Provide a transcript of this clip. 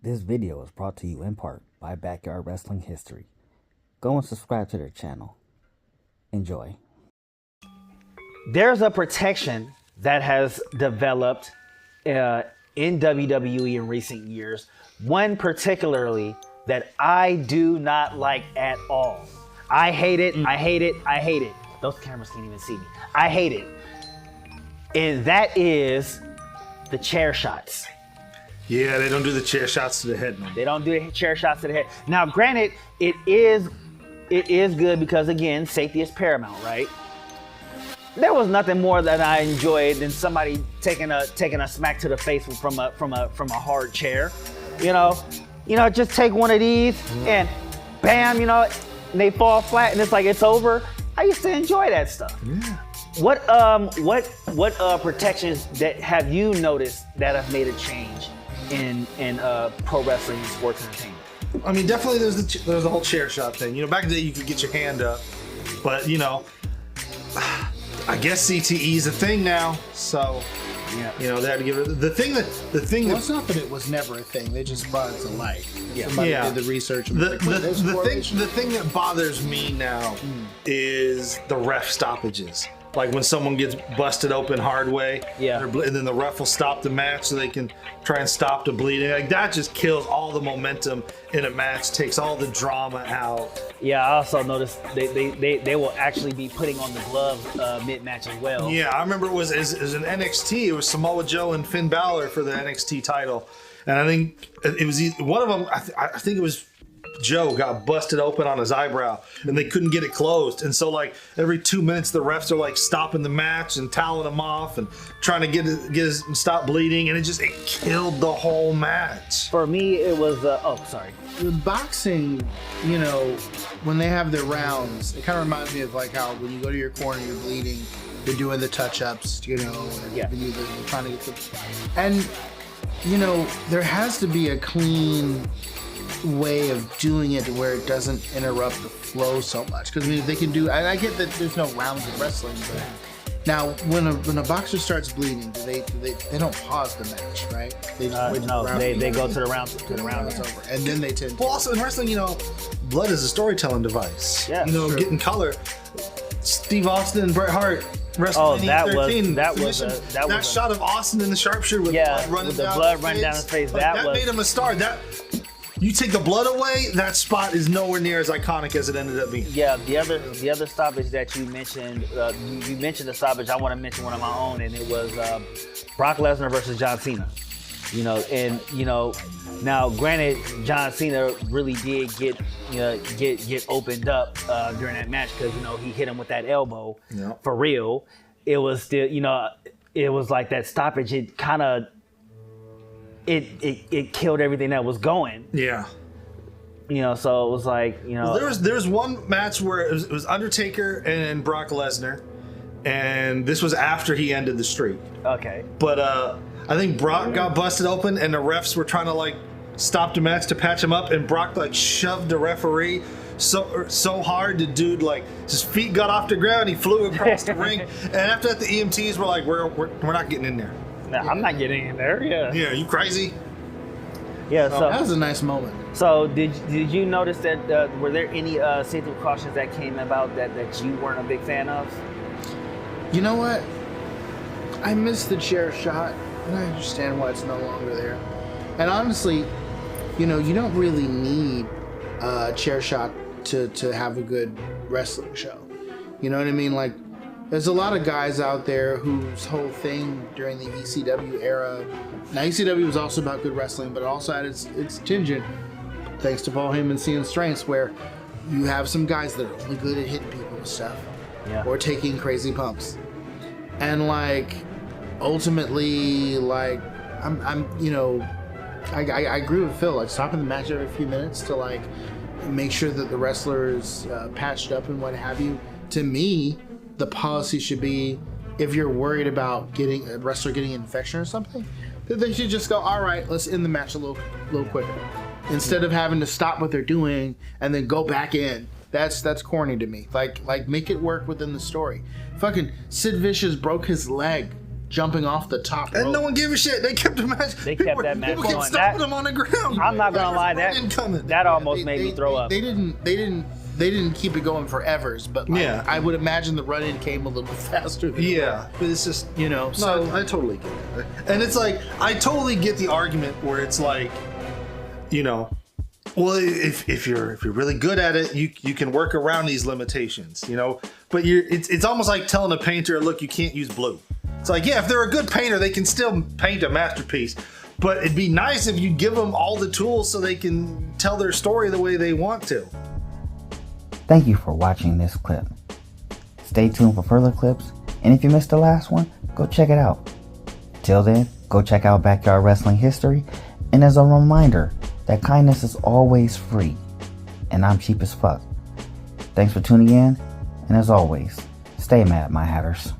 This video is brought to you in part by Backyard Wrestling History. Go and subscribe to their channel. Enjoy. There's a protection that has developed in WWE in recent years, one particularly that I do not like at all. I hate it, I hate it, I hate it. Those cameras can't even see me. I hate it. And that is the chair shots. Yeah, they don't do the chair shots to the head, man. They don't do the chair shots to the head. Now, granted, it is good because, again, safety is paramount, right? There was nothing more that I enjoyed than somebody taking a smack to the face from a hard chair. You know, just take one of these and bam, and they fall flat and it's like it's over. I used to enjoy that stuff. Yeah. What protections that have you noticed that have made a change in pro wrestling and sports entertainment? I mean, definitely there's the whole chair shot thing. Well, back in the day you could get your hand up, but I guess CTE is a thing now, so Yeah. they had to give it the thing. Well, it's not that it was never a thing. They just brought it to light. Yeah. Somebody Yeah. did the research. And The, was like, "Wait, there's a correlation." the thing that bothers me now is the ref stoppages. Like when someone gets busted open hard way, Yeah. and then the ref will stop the match so they can try and stop the bleeding. Like that just kills all the momentum in a match, takes all the drama out. Yeah, I also noticed they will actually be putting on the glove mid-match as well. Yeah, I remember it was an NXT. It was Samoa Joe and Finn Balor for the NXT title, and I think it was one of them. I think it was Joe got busted open on his eyebrow, and they couldn't get it closed. And so, like every 2 minutes, the refs are like stopping the match and toweling him off and trying to get his stop bleeding, and it killed the whole match. For me, it was sorry. With boxing, when they have their rounds, it kind of reminds me of like how when you go to your corner, you're bleeding, you're doing the touch-ups, and Yeah. you're trying to get the... And, there has to be a clean way of doing it where it doesn't interrupt the flow so much. Because they can do... I get that there's no rounds of wrestling, but... Now, when a boxer starts bleeding, they don't pause the match, right? They just wait No, till the round they is go over. to the round It's over, and then they tend to. Well, also in wrestling, blood is a storytelling device. Yeah, true. Getting color. Steve Austin and Bret Hart. Oh, WrestleMania that 13, was that shot of Austin in the sharpshooter with blood running with the down blood his running down his face. Like, That was made him a star. That you take the blood away, that spot is nowhere near as iconic as it ended up being. Yeah, the other stoppage that you mentioned, you mentioned the stoppage. I want to mention one of my own, and it was Brock Lesnar versus John Cena. Now granted, John Cena really did get opened up during that match because he hit him with that elbow. Yeah. For real. It was still it was like that stoppage. It kind of it killed everything that was going. Yeah. So it was like Well, there was one match where it was Undertaker and Brock Lesnar, and this was after he ended the streak. Okay. But I think Brock got busted open, and the refs were trying to stop the match to patch him up, and Brock shoved the referee so hard the dude his feet got off the ground, he flew across the ring, and after that the EMTs were like, we're not getting in there. No, I'm not getting in there. Yeah. Yeah, you crazy? Yeah. That was a nice moment. So did you notice that were there any safety precautions that came about that you weren't a big fan of? You know what? I missed the chair shot, and I understand why it's no longer there. And honestly, you don't really need a chair shot to have a good wrestling show. You know what I mean? Like, there's a lot of guys out there whose whole thing during the ECW era. Now, ECW was also about good wrestling, but it also had its tangent, thanks to Paul Heyman's Seeing Strengths, where you have some guys that are only good at hitting people with stuff, or taking crazy pumps, and ultimately, I agree with Phil. Stopping the match every few minutes to make sure that the wrestler is patched up and what have you. To me, the policy should be, if you're worried about getting a wrestler getting an infection or something, that they should just go, all right, let's end the match a little quicker, instead of having to stop what they're doing and then go back in. That's corny to me. Like make it work within the story. Fucking Sid Vicious broke his leg jumping off the top And rope. no one gave a shit. They kept the match. They kept that match People kept going. stopping That- them on the ground. I'm not gonna lie, that almost made me throw up. They didn't keep it going for evers, but like, Yeah. I would imagine the run-in came a little bit faster. Than Yeah, but it's just so No, I totally get it. And it's like I totally get the argument where it's like, well, if you're really good at it, you can work around these limitations, But it's almost like telling a painter, look, you can't use blue. It's like, yeah, if they're a good painter, they can still paint a masterpiece. But it'd be nice if you give them all the tools so they can tell their story the way they want to. Thank you for watching this clip. Stay tuned for further clips, and if you missed the last one, go check it out. Till then, go check out Backyard Wrestling History, and as a reminder that kindness is always free, and I'm cheap as fuck. Thanks for tuning in, and as always, stay mad, my hatters.